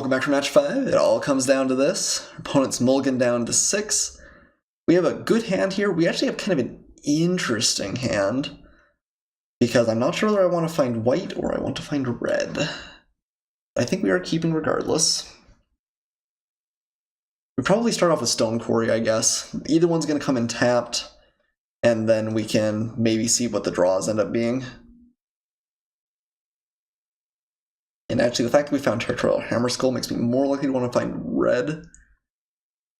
welcome back for match 5. It all comes down to this. Opponent's mulligan down to 6. We have a good hand here. We actually have kind of an interesting hand, because I'm not sure whether I want to find white or I want to find red. I think we are keeping regardless. We probably start off with Stone Quarry, I guess. Either one's going to come in tapped, and then we can maybe see what the draws end up being. And actually, the fact that we found Territorial Hammer Skull makes me more likely to want to find red,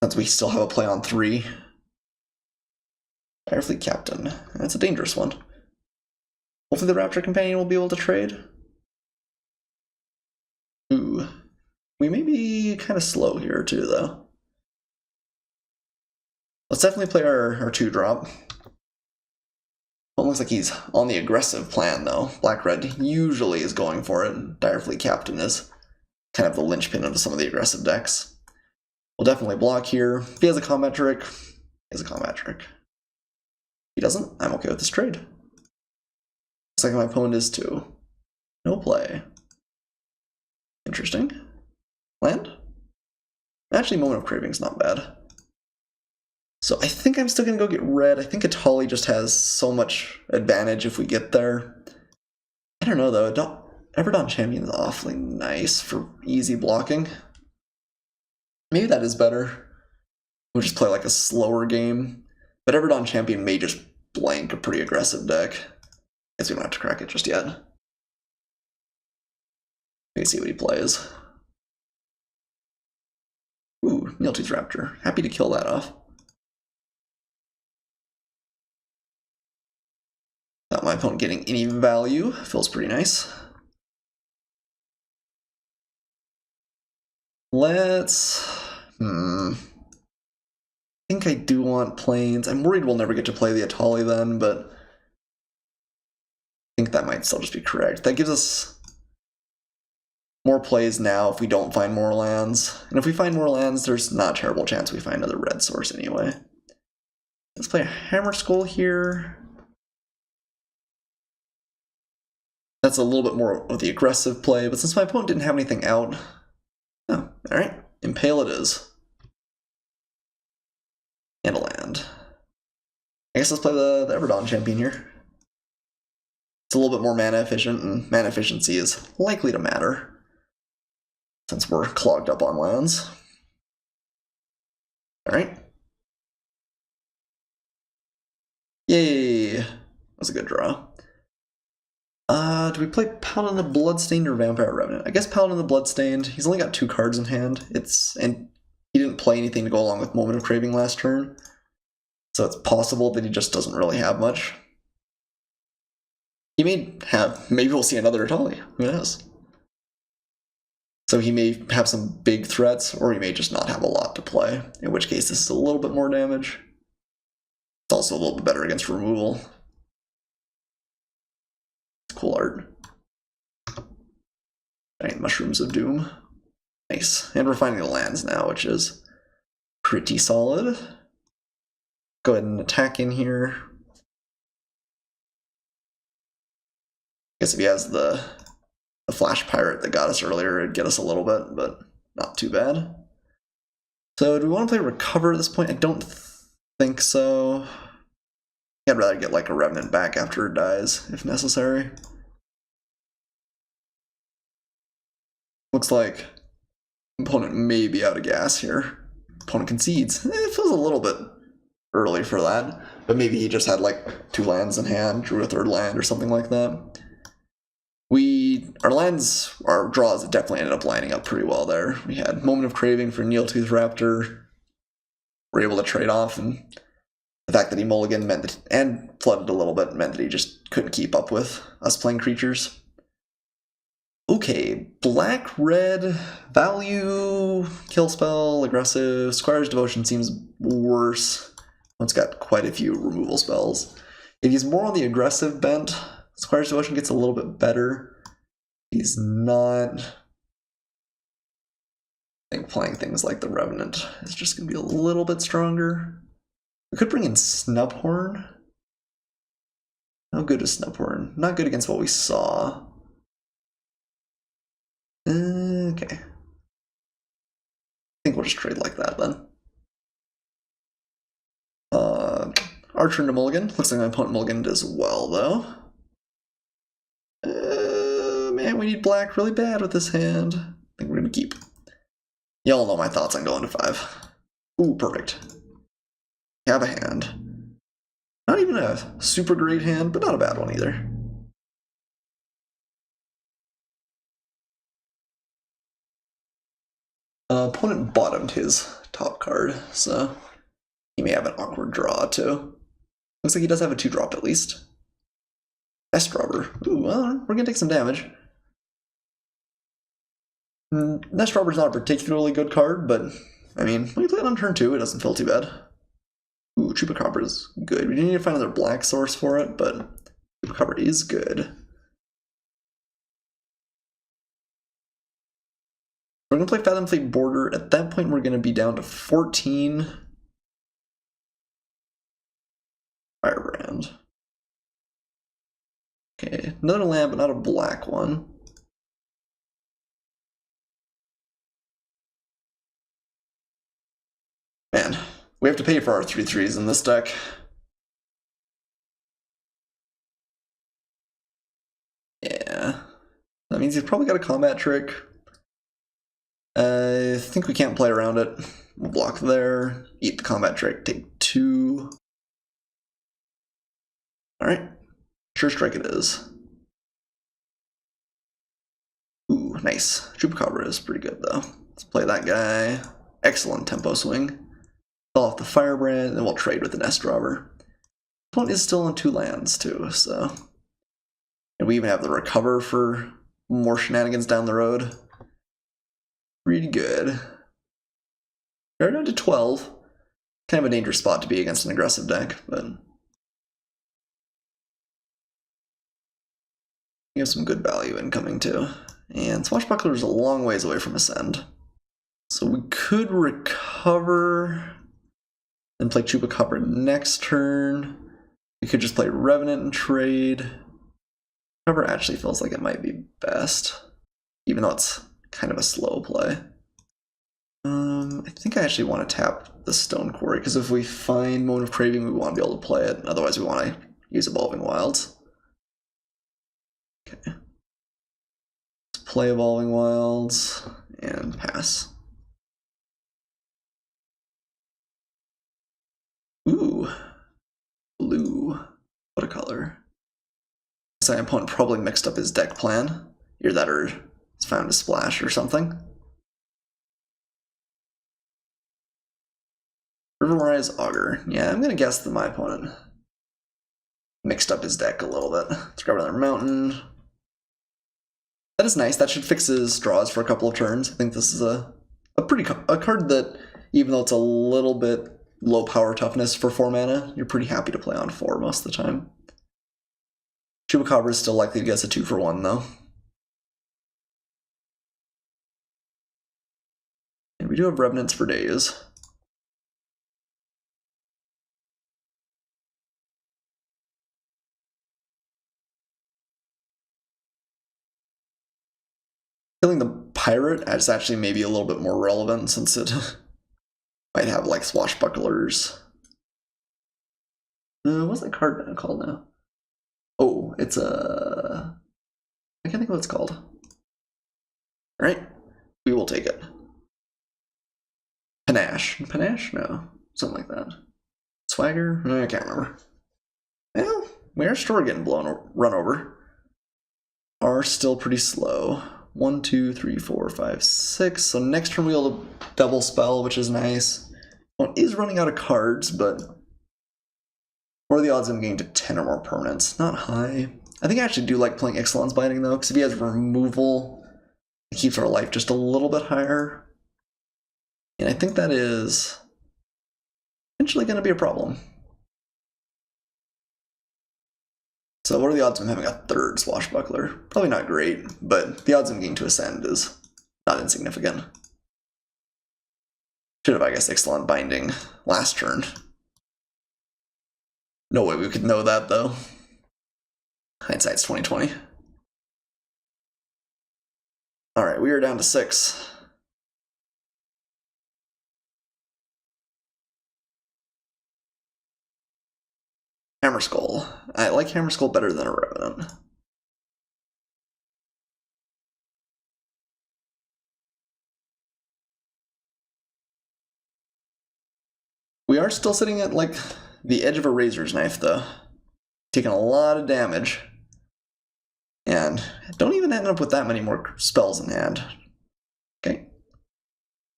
since we still have a play on 3. Firefleet Captain. That's a dangerous one. Hopefully the Raptor Companion will be able to trade. Ooh. We may be kind of slow here, too, though. Let's definitely play our 2-drop. Well, it looks like he's on the aggressive plan, though. Black-red usually is going for it. Direfleet Captain is kind of the linchpin of some of the aggressive decks. We'll definitely block here. If he has a combat trick, he has a combat trick. If he doesn't, I'm okay with this trade. Looks like my opponent is too. No play. Interesting. Land? Actually, Moment of Craving's not bad. So I think I'm still going to go get red. I think Atali just has so much advantage if we get there. I don't know, though. Everdon Champion is awfully nice for easy blocking. Maybe that is better. We'll just play like a slower game. But Everdon Champion may just blank a pretty aggressive deck. Guess we don't have to crack it just yet. Let me see what he plays. Ooh, Neiltooth Raptor. Happy to kill that off. Not my opponent getting any value. Feels pretty nice. Let's... I think I do want planes. I'm worried we'll never get to play the Atali then, but I think that might still just be correct. That gives us more plays now if we don't find more lands. And if we find more lands, there's not a terrible chance we find another red source anyway. Let's play a Hammer Skull here. That's a little bit more of the aggressive play, but since my opponent didn't have anything out... Oh, alright. Impale it is. And a land. I guess let's play the Everdon Champion here. It's a little bit more mana efficient, and mana efficiency is likely to matter, since we're clogged up on lands. Alright. Yay! That was a good draw. Do we play Paladin the Bloodstained or Vampire Revenant? I guess Paladin the Bloodstained. He's only got 2 cards in hand. And he didn't play anything to go along with Moment of Craving last turn. So it's possible that he just doesn't really have much. He may have... Maybe we'll see another Atali. Who knows? So he may have some big threats, or he may just not have a lot to play. In which case this is a little bit more damage. It's also a little bit better against removal. Cool art. Giant Mushrooms of Doom. Nice. And we're finding the lands now, which is pretty solid. Go ahead and attack in here. Guess if he has the Flash Pirate that got us earlier, it'd get us a little bit, but not too bad. So do we want to play Recover at this point? I don't think so. I'd rather get like a Revenant back after it dies, if necessary. Looks like opponent may be out of gas here. Opponent concedes. It feels a little bit early for that, but maybe he just had like 2 lands in hand, drew a 3rd land or something like that. Our draws definitely ended up lining up pretty well there. We had Moment of Craving for Neiltooth Raptor. We're able to trade off, and the fact that he mulliganed meant that, and flooded a little bit, meant that he just couldn't keep up with us playing creatures. Okay, black-red, value, kill spell, aggressive. Squire's Devotion seems worse. It's got quite a few removal spells. If he's more on the aggressive bent, Squire's Devotion gets a little bit better. He's not... I think playing things like the Revenant is just going to be a little bit stronger. We could bring in Snubhorn. How good is Snubhorn? Not good against what we saw. Okay. we'll just trade like that then. Our turn to mulligan. Looks like my opponent mulliganed as well, though. Man, we need black really bad with this hand. I think we're gonna keep. Y'all know my thoughts on going to 5. Ooh, perfect. Have a hand. Not even a super great hand, but not a bad one either. Opponent bottomed his top card, so he may have an awkward draw too. Looks like he does have a 2-drop at least. Nest Robber. Ooh, well, we're gonna take some damage. Nest Robber's not a particularly good card, but I mean, when you play it on turn 2, it doesn't feel too bad. Ooh, Chupacabra is good. We do need to find another black source for it, but Chupacabra is good. We're going to play Fathom Fleet Border. At that point, we're going to be down to 14. Firebrand. Okay, another land, but not a black one. Man, we have to pay for our 3/3s in this deck. Yeah. That means he's probably got a combat trick. I think we can't play around it. We'll block there, eat the combat trick, take 2. Alright. Sure strike it is. Ooh, nice. Chupacabra is pretty good though. Let's play that guy. Excellent tempo swing. Fall off the Firebrand, and then we'll trade with the Nest Robber. Opponent is still on 2 lands too, so. And we even have the recover for more shenanigans down the road. Pretty good. We're down to 12. Kind of a dangerous spot to be against an aggressive deck, but we have some good value incoming too. And Swashbuckler is a long ways away from Ascend. So we could recover and play Chupacabra next turn. We could just play Revenant and trade. Recover actually feels like it might be best, even though it's kind of a slow play. I think I actually want to tap the Stone Quarry, because if we find Moment of Craving, we want to be able to play it. Otherwise, we want to use Evolving Wilds. Okay. Let's play Evolving Wilds and pass. Ooh. Blue. What a color. So my opponent probably mixed up his deck plan. Either that or he's found a splash or something. Riverrise Augur. Yeah, I'm gonna guess that my opponent mixed up his deck a little bit. Let's grab another mountain. That is nice. That should fix his draws for a couple of turns. I think this is a card that, even though it's a little bit low power toughness for 4 mana, you're pretty happy to play on 4 most of the time. Chupacabra is still likely to get us a 2-for-1 though. And we do have Revenants for days. Killing the pirate is actually maybe a little bit more relevant, since it might have like swashbucklers. What's that card called now? Oh, it's a... I can't think of what it's called. Alright, we will take it. Panache. Panache? No, something like that. Swagger? I can't remember. Well, we are still getting run over. Are still pretty slow. 1, 2, 3, 4, 5, 6. So next turn we'll double spell, which is nice. One is running out of cards, but what are the odds of him getting to 10 or more permanents? Not high. I think I actually do like playing Ixalan's Binding though, because if he has removal, it keeps our life just a little bit higher. And I think that is potentially going to be a problem. So what are the odds of him having a 3rd Swashbuckler? Probably not great, but the odds of him getting to Ascend is not insignificant. Should have, I guess, Ixalan Binding last turn. No way we could know that, though. Hindsight's 20/20. Alright, we are down to 6. Hammer Skull. I like Hammer Skull better than a Revenant. We are still sitting at, like, the edge of a razor's knife, though. Taking a lot of damage. And don't even end up with that many more spells in hand. Okay.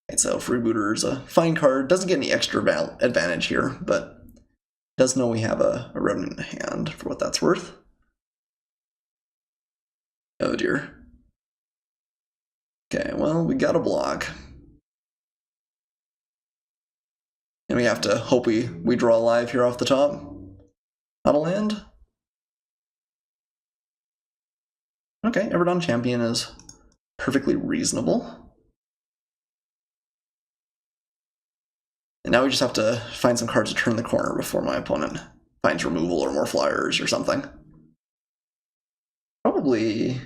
Right, so Freebooter is a fine card. Doesn't get any extra advantage here, but does know we have a Revenant in hand for what that's worth. Oh dear. Okay, well, we got a block. And we have to hope we draw live here off the top. Not a land. Okay, Everdon Champion is perfectly reasonable. And now we just have to find some cards to turn the corner before my opponent finds removal or more flyers or something. Probably...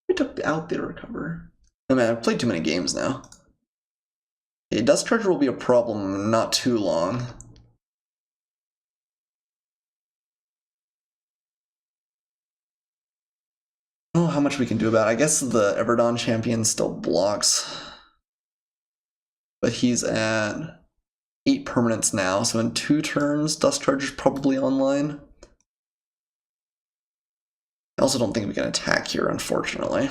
we took out the recover. I mean, I've played too many games now. Okay, Dust Charger will be a problem not too long. I don't know how much we can do about it. I guess the Everdon Champion still blocks. But he's at 8 permanents now, so in 2 turns, Dust Charger's probably online. I also don't think we can attack here, unfortunately.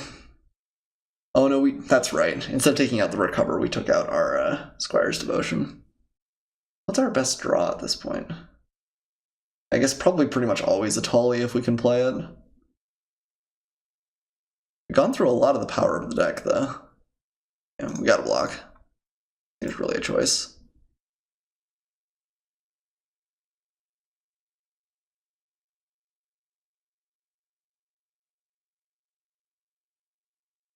Oh no, that's right. Instead of taking out the recover, we took out our Squire's Devotion. What's our best draw at this point? I guess probably pretty much always a Tolly if we can play it. We've gone through a lot of the power of the deck, though. Yeah, we got a block. It's really a choice.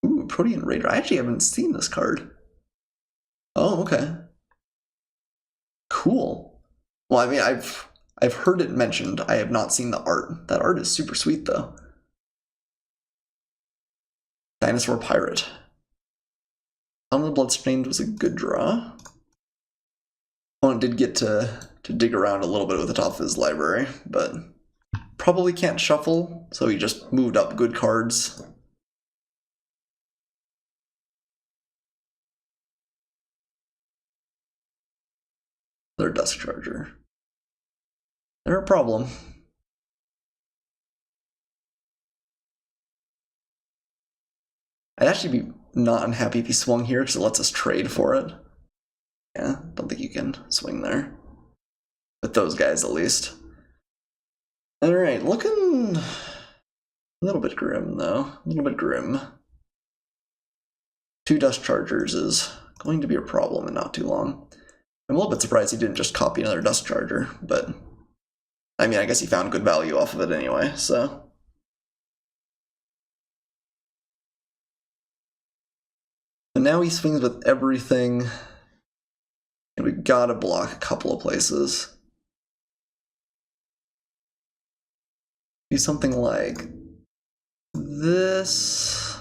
Ooh, Protean Raider. I actually haven't seen this card. Oh, okay. Cool. Well, I mean, I've heard it mentioned. I have not seen the art. That art is super sweet, though. Dinosaur Pirate. Helm of the Bloodstained was a good draw. Opponent did get to dig around a little bit with the top of his library, but probably can't shuffle, so he just moved up good cards. Their Dust Charger. They're a problem. I'd actually be not unhappy if he swung here because it lets us trade for it. Yeah, don't think you can swing there. With those guys, at least. Alright, looking a little bit grim, though. A little bit grim. 2 Dust Chargers is going to be a problem in not too long. I'm a little bit surprised he didn't just copy another Dust Charger, but... I mean, I guess he found good value off of it anyway, so... And now he swings with everything, and we gotta block a couple of places. Do something like this.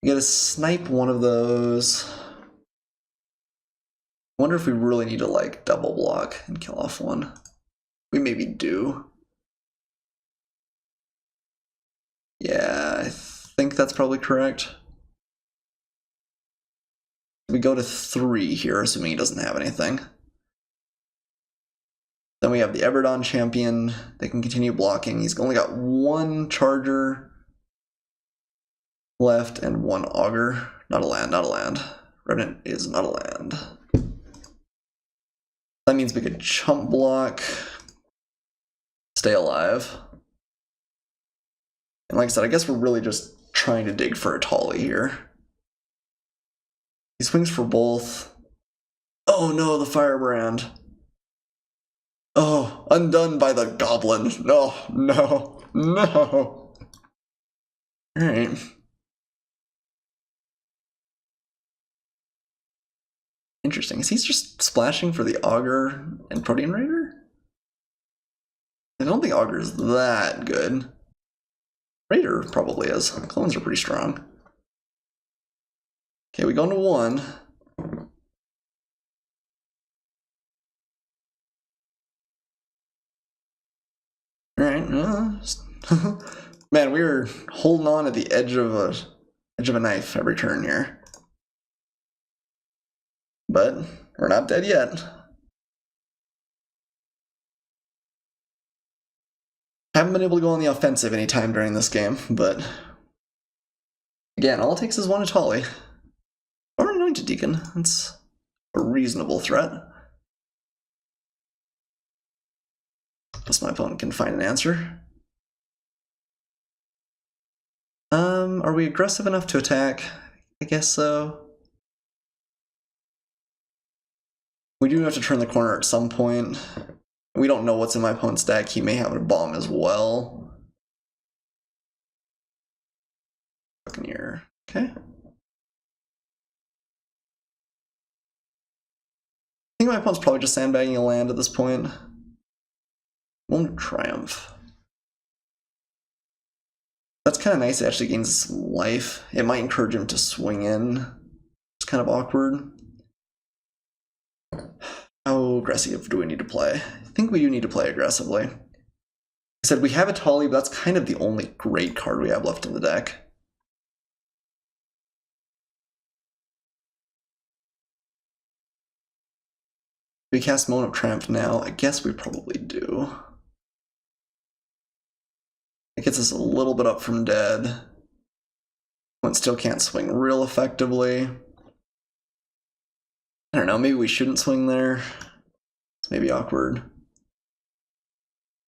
You gotta snipe one of those. I wonder if we really need to, like, double block and kill off one. We maybe do. Yeah, I think that's probably correct. We go to 3 here, assuming he doesn't have anything. Then we have the Everdon Champion. They can continue blocking. He's only got 1 Charger left and 1 Augur. Not a land, not a land. Revenant is not a land. That means we could chump block, stay alive. And like I said, I guess we're really just trying to dig for a Tolly here. He swings for both. Oh no, the Firebrand. Oh, undone by the Goblin. No, no, no. Alright. Interesting. Is he just splashing for the Augur and Protean Raider? I don't think Augur is that good. Raider probably is. Clones are pretty strong. Okay, we go into 1. Alright, man, we were holding on at the edge of a knife every turn here. But we're not dead yet. Haven't been able to go on the offensive anytime during this game, but again, all it takes is one Atali. Or an Anointed Deacon. That's a reasonable threat. Plus my opponent can find an answer. Are we aggressive enough to attack? I guess so. We do have to turn the corner at some point. We don't know what's in my opponent's deck. He may have a bomb as well. Buccaneer. Okay. I think my opponent's probably just sandbagging a land at this point. Moment of Triumph. That's kind of nice. It actually gains life. It might encourage him to swing in. It's kind of awkward. How aggressive do we need to play? I think we do need to play aggressively. I said we have a Tali, but that's kind of the only great card we have left in the deck. We cast Moment of Triumph now. I guess we probably do. It gets us a little bit up from dead. One still can't swing real effectively. I don't know, maybe we shouldn't swing there. It's maybe awkward.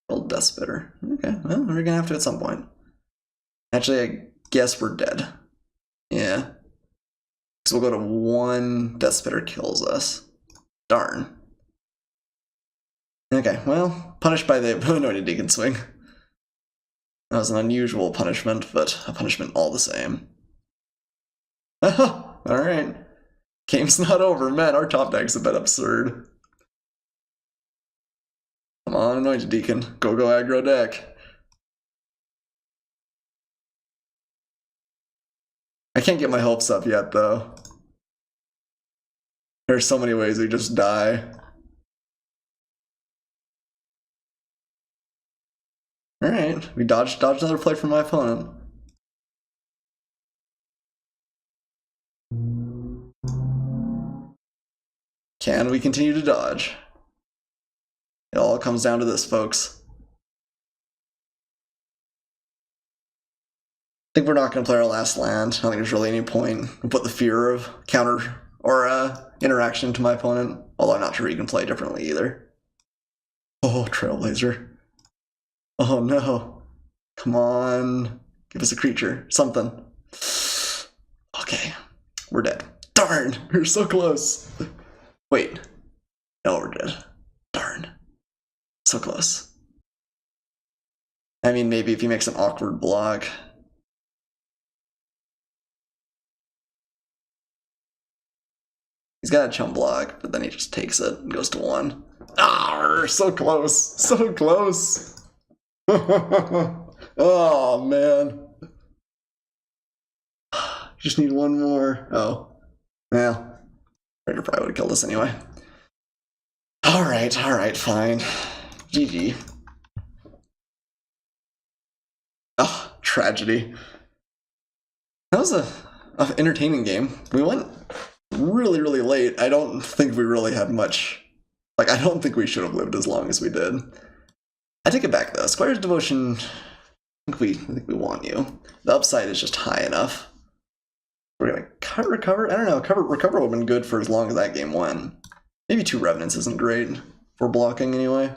Old Death Spitter. Okay, well, we're gonna have to at some point. Actually, I guess we're dead. Yeah. So we'll go to 1, Death Spitter kills us. Darn. Okay, well, punished by the Anointed Deacon swing. That was an unusual punishment, but a punishment all the same. Alright. Game's not over. Man, our top deck's a bit absurd. Come on, Anointed Deacon. Go aggro deck. I can't get my hopes up yet, though. There's so many ways we just die. Alright, we dodged another play from my opponent. Can we continue to dodge? It all comes down to this, folks. I think we're not going to play our last land. I don't think there's really any point. We'll put the fear of counter or interaction to my opponent, although I'm not sure he can play differently either. Oh, Trailblazer. Oh no. Come on. Give us a creature. Something. Okay. We're dead. Darn! We're so close. Wait. No, we're dead. Darn. So close. I mean, maybe if he makes an awkward block. He's got a chump block, but then he just takes it and goes to 1. Ah, so close. So close. Oh, man. Just need one more. Oh. Well, Raider probably would have killed us anyway. Alright, fine. GG. Oh, tragedy. That was an entertaining game. We went really, really late. I don't think we really had much. Like, I don't think we should have lived as long as we did. I take it back though. Squire's Devotion, I think we want you. The upside is just high enough. We're gonna cut recover. I don't know. Recover would have been good for as long as that game went. Maybe 2 Revenants isn't great for blocking anyway.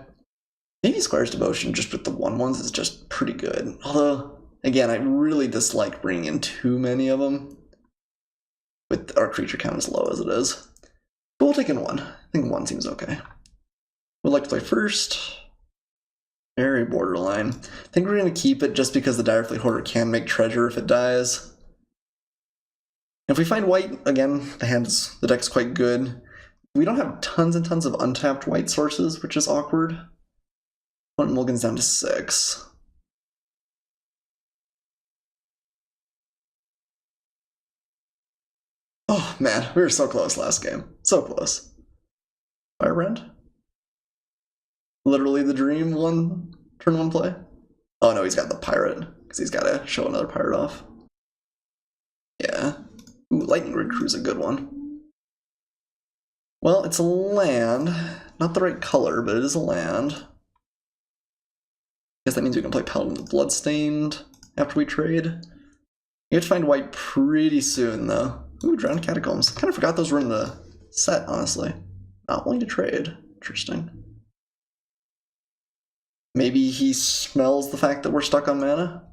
Maybe Squire's Devotion just with the 1/1s is just pretty good. Although, again, I really dislike bringing in too many of them with our creature count as low as it is. But we'll take in 1. I think 1 seems okay. Would like to play first. Very borderline. I think we're going to keep it just because the Direfleet Hoarder can make treasure if it dies. If we find white, again, the deck's quite good. We don't have tons and tons of untapped white sources, which is awkward. One mulligan's down to 6. Oh man, we were so close last game. So close. Firebrand? Literally the dream one. turn one play? Oh no, he's got the pirate, because he's got to show another pirate off. Yeah. Ooh, Lightning Grid Crew's a good one. Well, it's a land. Not the right color, but it is a land. I guess that means we can play Paladin of the Bloodstained after we trade. You have to find white pretty soon, though. Ooh, Drowned Catacombs. Kind of forgot those were in the set, honestly. Not willing to trade. Interesting. Maybe he smells the fact that we're stuck on mana?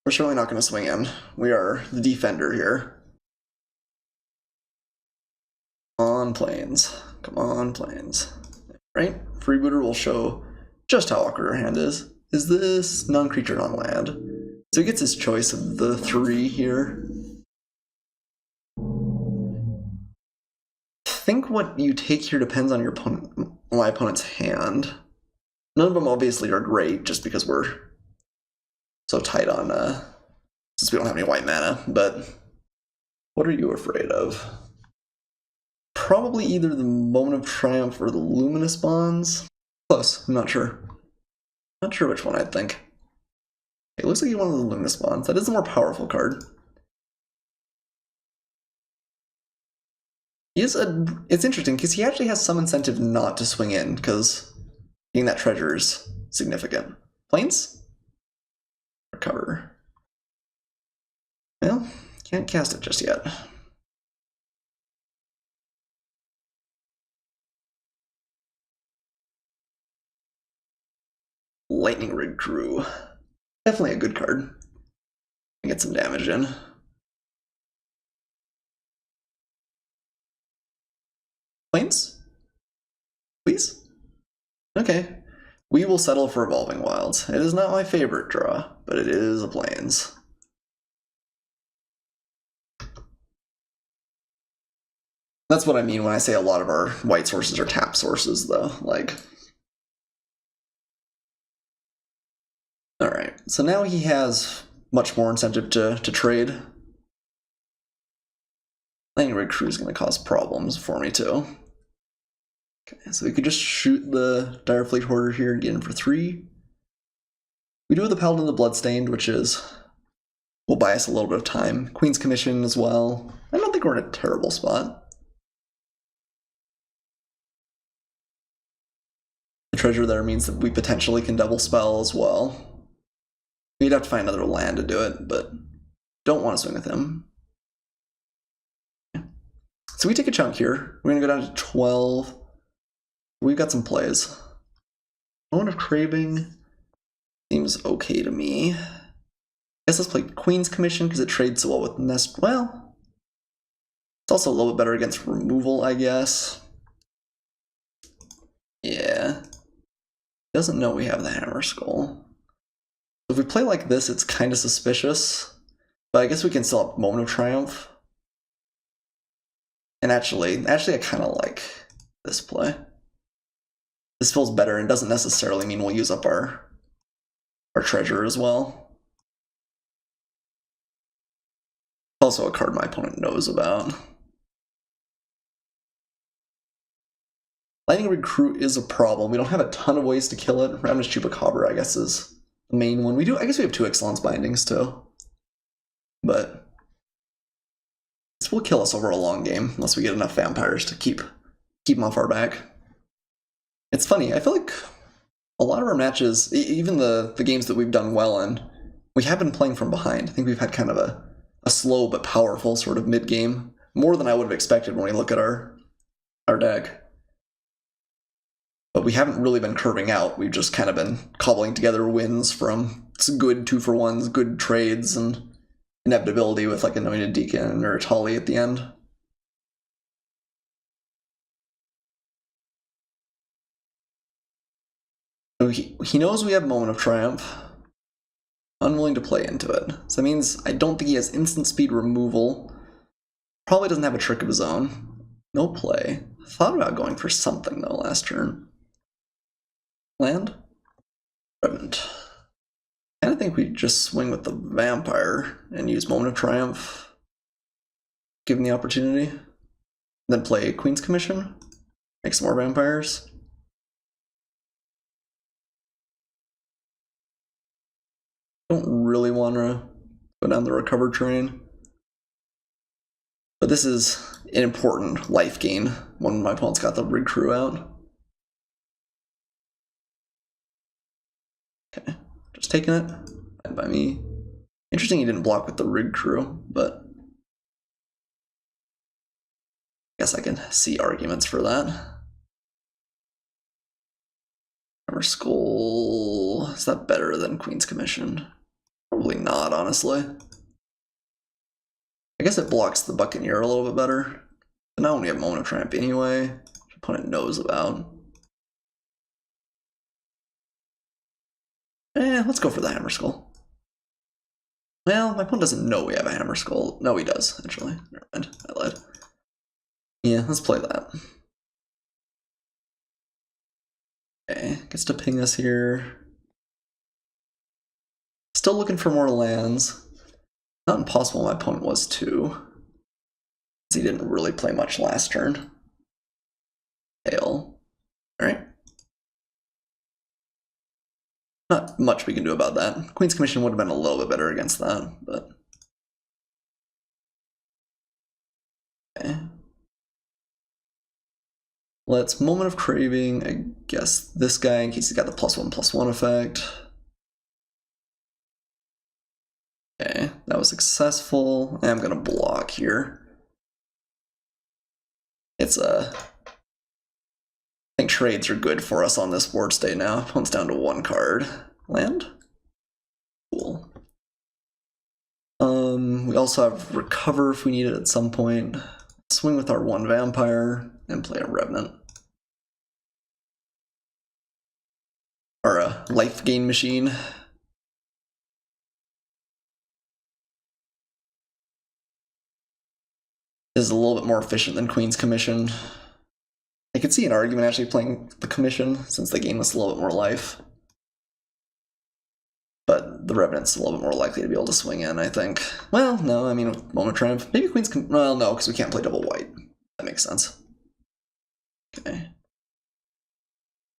We're certainly not going to swing in. We are the defender here. Come on, Plains. Come on, Plains. Right? Freebooter will show just how awkward our hand is. Is this non-creature, non-land? So he gets his choice of the 3 here. I think what you take here depends on your opponent, my opponent's hand. None of them obviously are great, just because we're so tight on, since we don't have any white mana, but what are you afraid of? Probably either the Moment of Triumph or the Luminous Bonds. Close, I'm not sure. Not sure which one I'd think. It looks like you wanted the Luminous Bonds. That is the more powerful card. It's interesting, because he actually has some incentive not to swing in, because getting that treasure is significant. Plains? Recover. Well, can't cast it just yet. Lightning Rig Crew. Definitely a good card. Get some damage in. Plains? Please? Okay. We will settle for Evolving Wilds. It is not my favorite draw, but it is a Plains. That's what I mean when I say a lot of our white sources are tap sources, though. Like, all right. So now he has much more incentive to trade. Lightning Rig Crew is going to cause problems for me too. Okay, so we could just shoot the Dire Fleet Hoarder here and get in for 3. We do have the Paladin of the Bloodstained, which will buy us a little bit of time. Queen's Commission as well. I don't think we're in a terrible spot. The treasure there means that we potentially can double spell as well. We'd have to find another land to do it, but don't want to swing with him. So we take a chunk here. We're going to go down to 12. We've got some plays. Moment of Craving seems okay to me. I guess let's play Queen's Commission because it trades so well with Nest. Well, it's also a little bit better against removal, I guess. Yeah. Doesn't know we have the Hammer Skull. If we play like this, it's kind of suspicious. But I guess we can still have Moment of Triumph. And actually I kind of like this play. This feels better and doesn't necessarily mean we'll use up our treasure as well. Also a card my opponent knows about. Lightning Rig Crew is a problem. We don't have a ton of ways to kill it. Ravenous Chupacabra, I guess, is the main one. I guess we have 2 Ixalan's Bindings too. But this will kill us over a long game unless we get enough vampires to keep them off our back. It's funny, I feel like a lot of our matches, even the games that we've done well in, we have been playing from behind. I think we've had kind of a slow but powerful sort of mid-game, more than I would have expected when we look at our deck. But we haven't really been curving out, we've just kind of been cobbling together wins from good 2-for-1s, good trades, and inevitability with like Anointed Deacon or Tali at the end. So he knows we have Moment of Triumph. Unwilling to play into it. So that means I don't think he has instant speed removal. Probably doesn't have a trick of his own. No play. Thought about going for something though last turn. Land? Revenant. I kind of think we just swing with the Vampire and use Moment of Triumph. Given the opportunity. Then play Queen's Commission. Make some more vampires. Don't really want to go down the recover train. But this is an important life gain when my opponent's got the rig crew out. Okay, just taking it. Fine by me. Interesting he didn't block with the rig crew, but I guess I can see arguments for that. Hammer Skull, is that better than Queen's Commission? Probably not, honestly. I guess it blocks the Buccaneer a little bit better. But now when we have Moment of Triumph anyway, which opponent knows about. Let's go for the Hammer Skull. Well, my opponent doesn't know we have a Hammer Skull. No, he does, actually. Never mind, I lied. Yeah, let's play that. Okay, gets to ping us here. Still looking for more lands. Not impossible, my opponent was too. He didn't really play much last turn. Tail. Alright. Not much we can do about that. Queen's Commission would have been a little bit better against that, but... Okay. Let's Moment of Craving, I guess this guy, in case he's got the +1/+1 effect. Okay, that was successful. I'm gonna block here. It's I think trades are good for us on this board state now. Opponent's down to 1 card. Land? Cool. We also have Recover if we need it at some point. Swing with our 1 Vampire and play a Revenant. Or a Life Gain Machine. Is a little bit more efficient than Queen's Commission. I could see an argument actually playing the Commission since the game was a little bit more life. But the Revenant's a little bit more likely to be able to swing in, I think. Well, no, I mean, Moment of Triumph. Maybe Queen's well, no, because we can't play double white. That makes sense. Okay.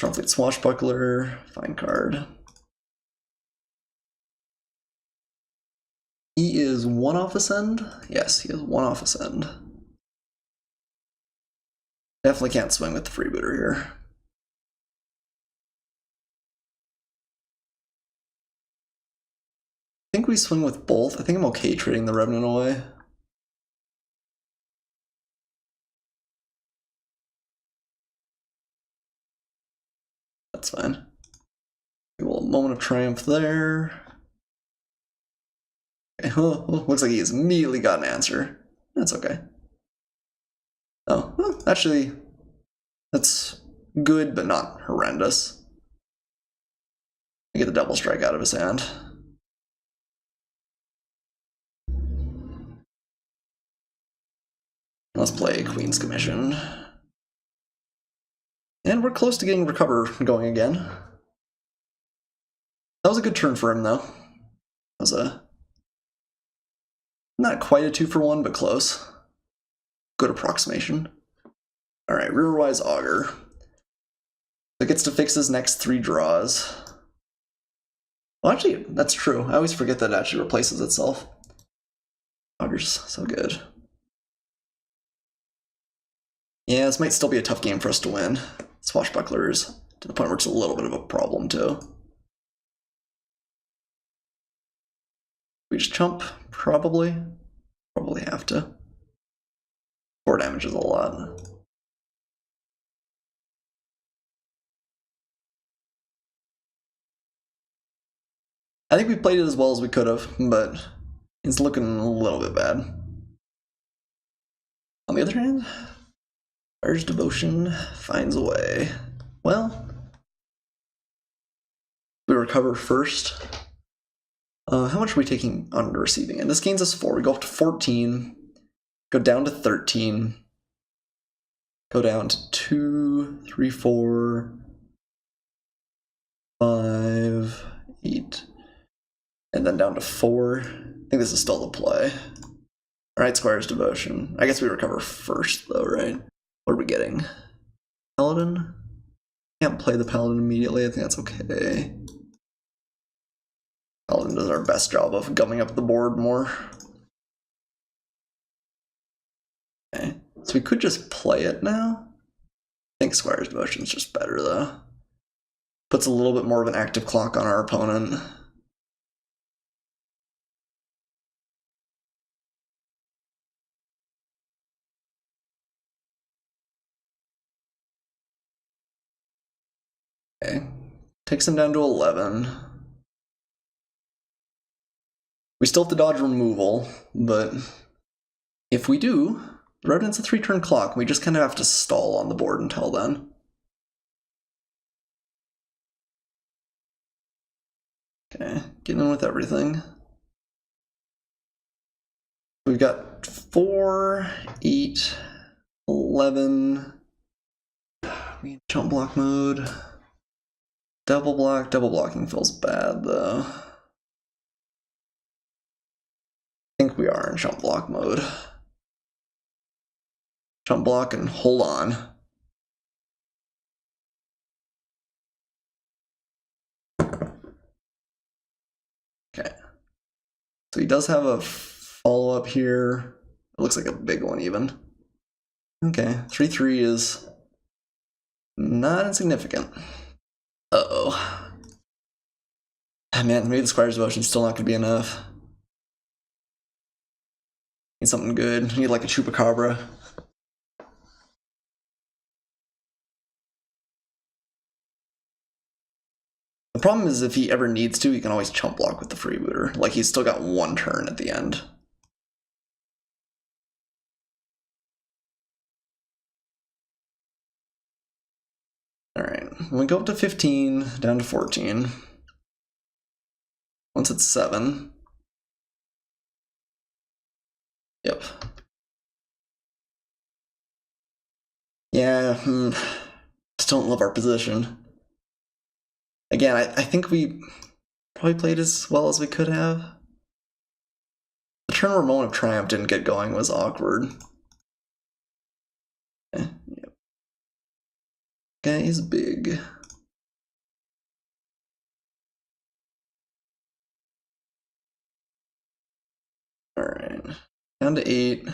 Starfleet Swashbuckler, fine card. He is 1 off Ascend? Yes, he is 1 off Ascend. Definitely can't swing with the Freebooter here. I think we swing with both. I think I'm okay trading the Revenant away. That's fine. We will Moment of Triumph there. Okay, looks like he's immediately got an answer. That's okay. Oh, well, actually, that's good, but not horrendous. I get the double strike out of his hand. Let's play Queen's Commission. And we're close to getting Recover going again. That was a good turn for him, though. That was a... not quite a 2-for-1, but close. Good approximation. Alright, Rearwise Augur. It gets to fix his next 3 draws. Well, actually, that's true. I always forget that it actually replaces itself. Augur's so good. Yeah, this might still be a tough game for us to win. Swashbucklers, to the point where it's a little bit of a problem, too. We just chump? Probably. Probably have to. 4 damage is a lot. I think we played it as well as we could have, but it's looking a little bit bad. On the other hand, Fire's Devotion finds a way. Well, we recover first. How much are we taking on the receiving end? This gains us 4. We go up to 14, go down to 13, go down to 2, 3, 4, 5, 8, and then down to 4. I think this is still the play. Alright, Squire's Devotion. I guess we recover first, though, right? What are we getting? Paladin? Can't play the Paladin immediately, I think that's okay. Paladin does our best job of gumming up the board more. Okay, so we could just play it now. I think Squire's Devotion is just better though. Puts a little bit more of an active clock on our opponent. Okay, takes him down to 11. We still have to dodge removal, but if we do, Rodent's a 3-turn clock, and we just kind of have to stall on the board until then. Okay, getting in with everything. We've got 4, 8, 11. We in chump block mode. Double blocking feels bad though. I think we are in chump block mode. Chump block and hold on. Okay. So he does have a follow-up here. It looks like a big one even. Okay, 3-3 is not insignificant. Uh-oh. Man, maybe the Squire's Devotion's still not gonna be enough. Need something good. Need like a Chupacabra. The problem is if he ever needs to, he can always chump block with the freebooter. Like, he's still got 1 turn at the end. Alright, when we go up to 15, down to 14. Once it's 7. Yep. Yeah, just don't love our position. Again, I think we probably played as well as we could have. The turn where Moment of Triumph didn't get going was awkward. Okay, yep. Guy's big. Alright. Down to 8.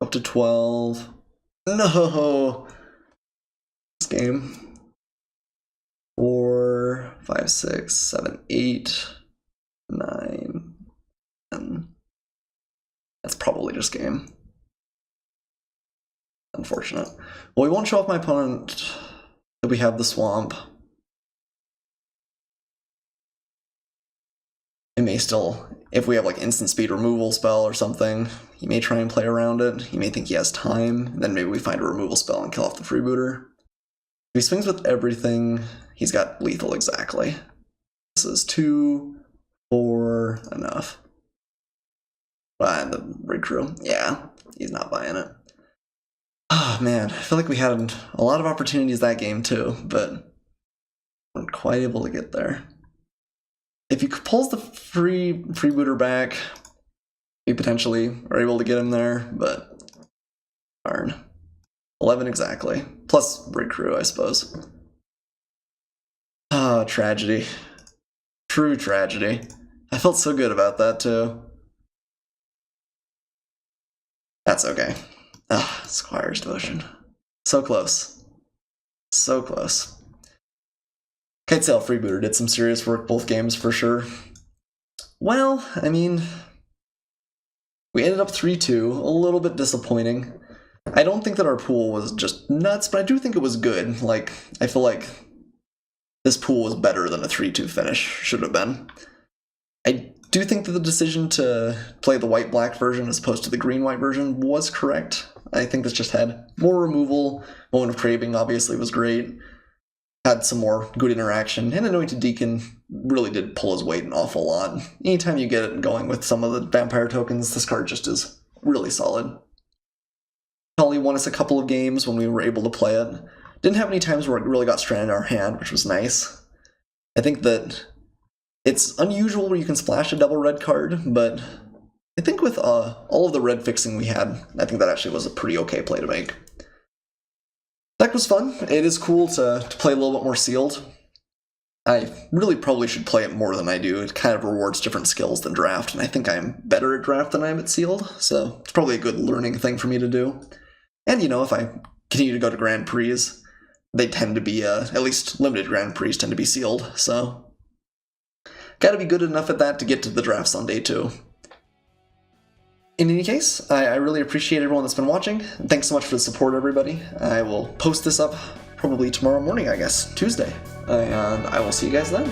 Up to 12. No! This game. 4, 5, 6, 7, 8, 9, 10. That's probably just game. Unfortunate. Well, we won't show off my opponent that we have the swamp. It may still, if we have like instant speed removal spell or something, he may try and play around it. He may think he has time, then maybe we find a removal spell and kill off the freebooter. If he swings with everything, he's got lethal exactly. This is 2, 4, enough. And the rig crew, yeah, he's not buying it. Oh man, I feel like we had a lot of opportunities that game too, but weren't quite able to get there. If he pulls the freebooter back, we potentially are able to get him there, but darn. 11 exactly. Plus rig crew, I suppose. Ah, tragedy. True tragedy. I felt so good about that too. That's okay. Ah, Squire's Devotion. So close. So close. Kitesail Freebooter did some serious work both games for sure. Well, I mean, we ended up 3-2, a little bit disappointing. I don't think that our pool was just nuts, but I do think it was good. Like, I feel like this pool was better than a 3-2 finish should have been. I do think that the decision to play the white-black version as opposed to the green-white version was correct. I think this just had more removal. Moment of Craving obviously was great. Had some more good interaction, and Anointed Deacon really did pull his weight an awful lot. Anytime you get it going with some of the vampire tokens, this card just is really solid. Tully won us a couple of games when we were able to play it. Didn't have any times where it really got stranded in our hand, which was nice. I think that it's unusual where you can splash a double red card, but I think with all of the red fixing we had, I think that actually was a pretty okay play to make. Deck was fun. It is cool to play a little bit more sealed. I really probably should play it more than I do. It kind of rewards different skills than draft, and I think I'm better at draft than I am at sealed, so it's probably a good learning thing for me to do. And, you know, if I continue to go to Grand Prix, they tend to be, at least limited Grand Prix tend to be sealed, so gotta be good enough at that to get to the draft Sunday, too. In any case, I really appreciate everyone that's been watching. Thanks so much for the support, everybody. I will post this up probably tomorrow morning, I guess, Tuesday. And I will see you guys then.